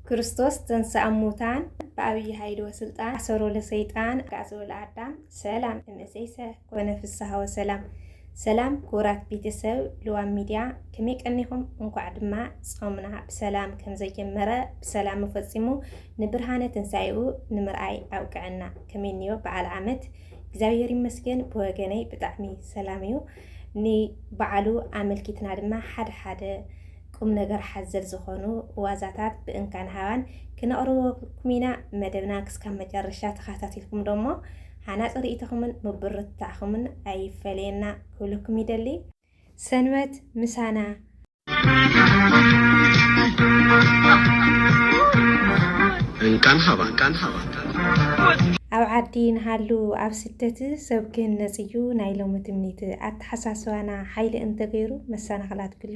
ክርስቶስ ተንሥአ እሙታን በአብይ ኃይል ወስልጣን አሰሮ ለሰይጣን ከአሰሮ ለአዳም ሰላም እምይእዜሰ ኮነ ፍስሐ ወሰላም። ሰላም ክቡራት ቤተሰብ ልዋም ሚድያ ከመይ ቀኒኹም? እንኳዕ ድማ ጾምና ብሰላም ከም ዘጀመረ ብሰላም ፈጺሙ ንብርሃነ ትንሣኤኡ ንምርኣይ ኣውቅዕና። ከመይ እኒኦ በዓል ዓመት እግዚአብሔር ይመስገን ብወገነይ ብጣዕሚ ሰላም እዩ። ንበዓሉ ኣመልኪትና ድማ ሓደ ቁም ነገር ሓዘል ዝኾኑ ዋዛታት ብእንካን ሃባን ክነቕርበኩም ኢና። መደብና ክስካብ መጨረሻ ተኸታተልኩም ደሞ ሓናፂ ርእይትኹምን ምብርታዕኹምን ኣይፈለየና ክብለኩም ይደሊ። ሰንበት ምሳና እንካን ሃባ ኣብ ዓዲ ንሃሉ ኣብ ስደት ሰብክን ነፅዩ ናይ ሎሚ ትምኒት ኣተሓሳስባና ሓይሊ እንተገይሩ መሰናኽላት ኩሉ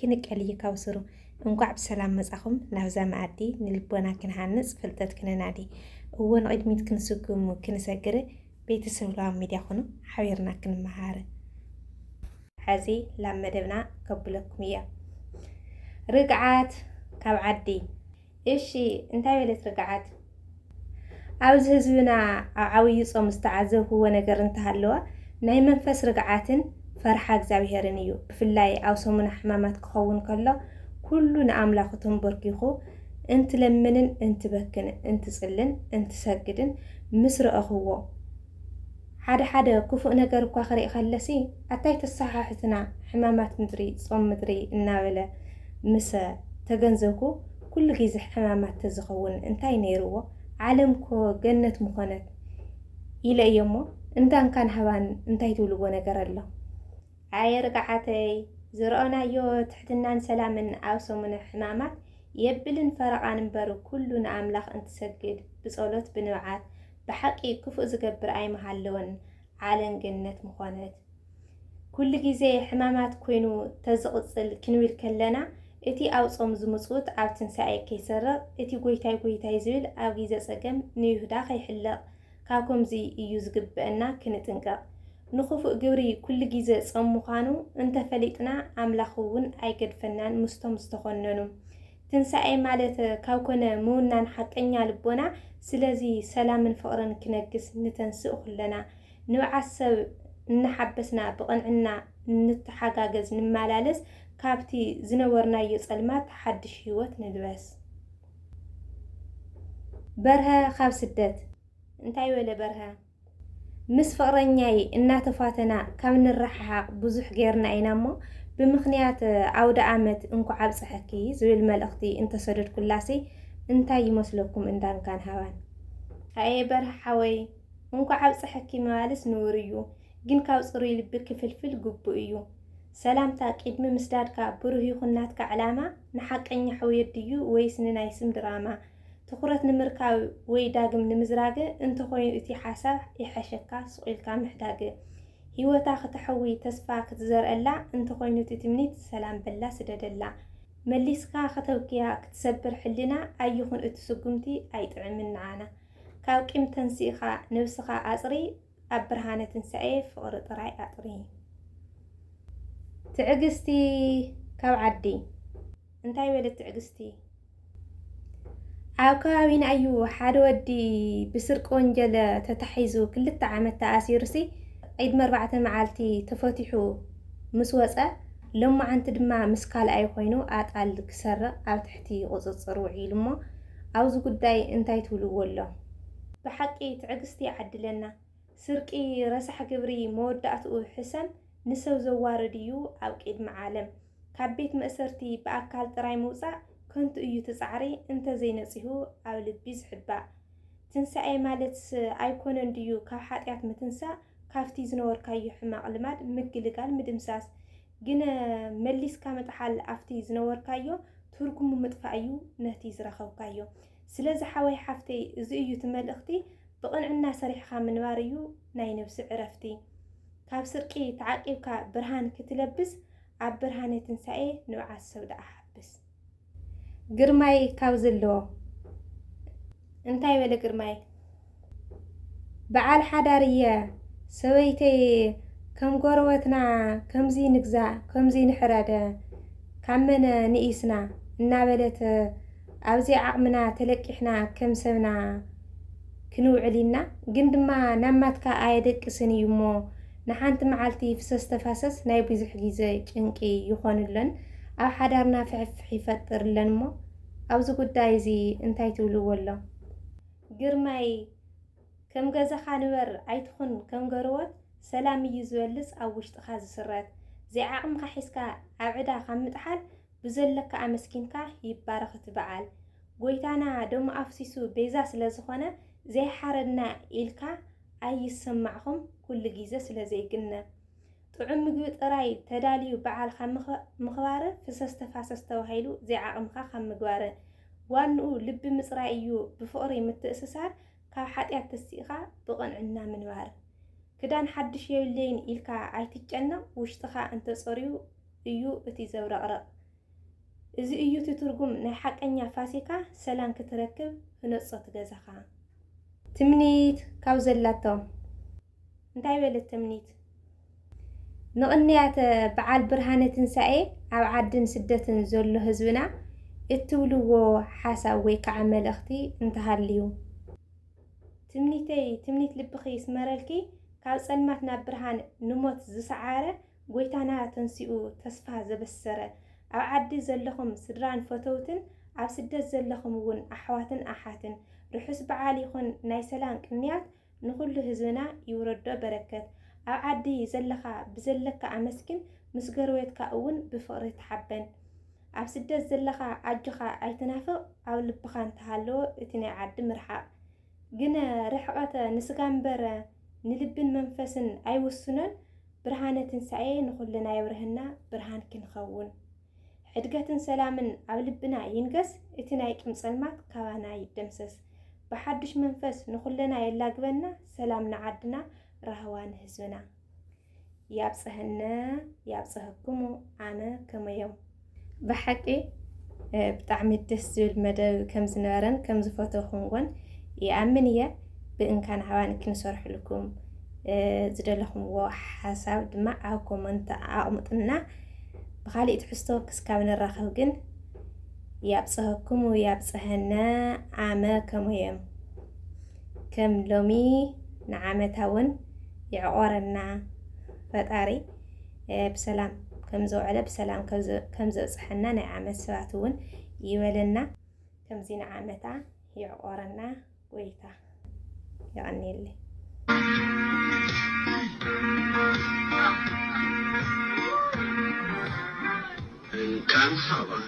ክንቀል ይካውስሩ። እንኳዕ ብሰላም መጻኹም ናብዛ መኣዲ ንልቦና ክንሃንጽ ፍልጠት ክንናዲ እዎ ንቕድሚት ክንስጉሙ ክንሰግር ቤተሰብ ልዋም ሚድያ ኹኑ ሓቢርና ክንመሃር ሕዚ ላብ መደብና ከብለኩም እያ። ርግዓት ካብ ዓዲ። እሺ እንታይ በለት ርግዓት? ኣብዚ ህዝብና ኣብ ዓብይ ጾም ዝተዓዘብዎ ነገር እንተሃለወ ናይ መንፈስ ርግዓትን ፈርሓ እግዚአብሔርን እዩ። ብፍላይ ኣብ ሰሙነ ሕማማት ክኸውን ከሎ ኩሉ ንኣምላኹ ተንበርኪኹ እንትለምንን እንትበክን እንትጽልን እንትሰግድን ምስ ረአኽዎ ሓደ ክፉእ ነገር እኳ ክርኢ ከለሲ ኣታይ ተሰሓሕትና ሕማማት ምድሪ ጾም ምድሪ እናበለ ምስ ተገንዘብኩ ኩሉ ግዜ ሕማማት ተዝኸውን እንታይ ነይርዎ? ዓለምኮ ገነት ምኾነት ኢለ እየሞ እንዳንካን ሃባን እንታይ ትብልዎ ነገር ኣሎ? ኣየ ርግዓተይ ዝረአናዮ ትሕትናን ሰላምን ኣብ ሰሙነ ሕማማት የብልን ፈረቓን እምበር ኩሉ ንኣምላኽ እንትሰግድ ብጸሎት ብንብዓት ብሓቂ ክፉእ ዝገብር ኣይመሃለወን ዓለም ገነት ምኾነት። ኩሉ ግዜ ሕማማት ኮይኑ ተዝቕጽል ክንብል ከለና እቲ ኣብ ጾም ዝምጽውት ኣብ ትንሣኤ ከይሰርቕ እቲ ጎይታይ ዝብል ኣብ ግዜ ጸገም ንይሁዳ ከይሕለቕ ካብ ከምዚ እዩ ዝግብአና ክንጥንቀቕ። ንኽፉእ ግብሪ ኩሉ ግዜ ጾም ምዃኑ እንተፈሊጥና ኣምላኽ እውን ኣይገድፈናን ምስቶም ዝተኾነኑ። ትንሣኤ ማለት ካብ ኮነ ምውናን ሓቀኛ ልቦና ስለዚ ሰላምን ፍቕርን ክነግስ ንተንስእ ኩለና ንብዓት ሰብ እናሓበስና ብቕንዕና ንተሓጋገዝ ንመላለስ ካብቲ ዝነበርናዮ ጸልማት ሓድሽ ህይወት ንልበስ። በርሀ ካብ ስደት። እንታይ በለ በርሀ? ምስ ፍቕረኛይ እናተፋተና ካብ ንረሓሓቕ ብዙሕ ጌርና ኢና እሞ ብምኽንያት ኣውደ ዓመት እንኳዕ ኣብፅሐኪ ዝብል መልእኽቲ እንተሰደድ ኩላሲ እንታይ ይመስለኩም እንዳንካን ሃባን? ኣየ በርሀ ሓወይ እንኳዕ ኣብፅሐኪ መባልስ ንውር እዩ፣ ግን ካብ ጽሩይ ልቢ ክፍልፍል ግቡእ እዩ። ሰላምታ ቅድሚ ምስዳድካ ብሩህ ይኹን ናትካ ዕላማ ንሓቀኛ ሕውየት ድዩ ወይስ ንናይ ስም ድራማ? ትኩረት ንምርካብ ወይ ዳግም ንምዝራግ እንተኾይኑ እቲ ሓሳብ ይሐሸካ ስቑኢልካ ምሕዳግ። ህይወታ ክትሐዊ ተስፋ ክትዘርአላ እንተኾይኑ እቲ ትምኒት ሰላም በላ ስደደላ። መሊስካ ከተውክያ ክትሰብር ሕሊና ኣይኹን እቲ ስጉምቲ ኣይጥዕምን ንዓና። ካብ ቂም ተንሲእኻ ነብስኻ ኣጽሪ ኣብ ብርሃነ ትንሣኤ ፍቕሪ ጥራይ ኣጥሪ። ትዕግስቲ ካብ ዓዲ። እንታይ በለት ትዕግስቲ? ኣብ ከባቢና እዩ ሓደ ወዲ ብስርቂ ወንጀል ተታሒዙ 2 ዓመት ተኣሲሩሲ ቅድሚ 4 መዓልቲ ተፈቲሑ ምስ ወፀ ሎማዓንቲ ድማ ምስ ካልኣይ ኮይኑ ኣጣል ክሰርቕ ኣብ ትሕቲ ቁፅፅር ውዒሉ እሞ ኣብዚ ጉዳይ እንታይ ትብልዎ ኣሎ? ብሓቂ ትዕግስቲ ይዓድለና። ስርቂ ረሳሕ ግብሪ መወዳእትኡ ሕሰም ንሰብ ዘዋርድ እዩ ኣብ ቅድሚ ዓለም። ካብ ቤት መእሰርቲ ብኣካል ጥራይ ምውፃእ ከንቱ እዩ ትጻዕሪ እንተዘይነፂሁ ኣብ ልቢ ዝሕባእ። ትንሣኤ ማለትስ ኣይኮነን ድዩ ካብ ሓጢኣት ምትንሳእ ካብቲ ዝነበርካዮ ሕማቕ ልማድ ምግልጋል ምድምሳስ? ግን መሊስካ ምጥሓል ኣብቲ ዝነበርካዮ ትርጉሙ ምጥፋእ እዩ ነቲ ዝረኸብካዮ። ስለዚ ሓወይ ሓፍተይ እዚ እዩ ትመልእኽቲ ብቕንዕና ሰሪሕኻ ምንባር እዩ ናይ ነብሲ ዕረፍቲ። ካብ ስርቂ ተዓቂብካ ብርሃን ክትለብስ ኣብ ብርሃነ ትንሣኤ ንብዓት ሰብ ደኣ ሓብስ። ግርማይ ካብ ዘለዎ። እንታይ በለ ግርማይ? በዓል ሓዳር እየ ሰበይተይ ከም ጎረቤትና ከምዚ ንግዛእ ከምዚ ንሕረደ ካብ መነ ንኢስና እናበለት أبزي عقمنا تلقحنا كم سنة كنوعلينا جندما نمتك آيدك سنيمو نحانت معالتي فسس تفاسس ناي بيزح جيزي انكي يخون اللن أو حدارنا فعفحي فتر لن مو أو زو قدايزي انتاي تولو ولا قرماي كم غزا خانور عيتخون كم غروت سلامي يزولس أو وشتخاز سرات زي عقم خحيسكا عبدا خمت حال بزلك أمسكينكا يبارخ تبعال قويتانا دوم أفسيسو بيزا سلازخونا زي حردنا إلكا أي يسمعهم كل جيزة سلازي قلنا طعم قويت أراي تداليو بعال خم مخوارة فسست فاسست وهيلو زي عقمخا خم مقوارة وانو لب مصرائيو بفقري متأسسار كاو حاتيات تسيخا بقنعنا منوار كدان حدش يولين إلكا عيتجانا وشتخا انت صريو إيو اتي زورقرق إذا إيو تترقم نحق أنيا فاسيكا سلام كتركب هنصة غزخا تمنيت كاوزلاتو انتاي بل التمنيت نقنيات بعال برهانة تنسائي أو عدن سدة زولو هزونا اتولو حاسا ويك عمل اختي انتهاليو تمنيت لبخي اسمرالكي كاو سلماتنا برهان نموت زسعارة قويتانا تنسيقو تسفا زبسرة أو عدي زلخم سدران فتوتن أو سدة زلخم ون أحواتن أحاتن رحس بعالي خون نايسلان كنيات نقول هزونا يوردو بركت أو عدي زلخا بزلك أمسكن مسقرويت كأون بفقرة حبن أو سدة زلخا عجخا أيتنافق أو لبخان تهالو اتني عد مرحق جنا رحقة نسقامبر نلبن منفسن أي وسنن برهانة سعي نقول لنا يورهنا برهان كنخون حدقة سلامن أو لبنا ينقص اتنايك مسلمات كوانا يدمسس بحدش منفس نقول لنا يلاقبنا سلامنا عدنا رهوان هزونا يابصهكمو أنا كما يوم بحقي بتعمل تسجيل مدى كم زنارن كم زفوتوهم يأمنية بإن كان حوانك نصرح لكم زدلهم وحساب دماء أو كومنت أو مطلنا بخالي تحسوا كسكاون الرخوجن يابصهكم ويابصهنا عاما كمهم كم لومي نعمتاون يعورنا فتاري بسلام كم زوعله بسلام كم زصحنا نعمت سواتون يولنا كم زين عامتا يعورنا ويتا يعني اللي كان حوا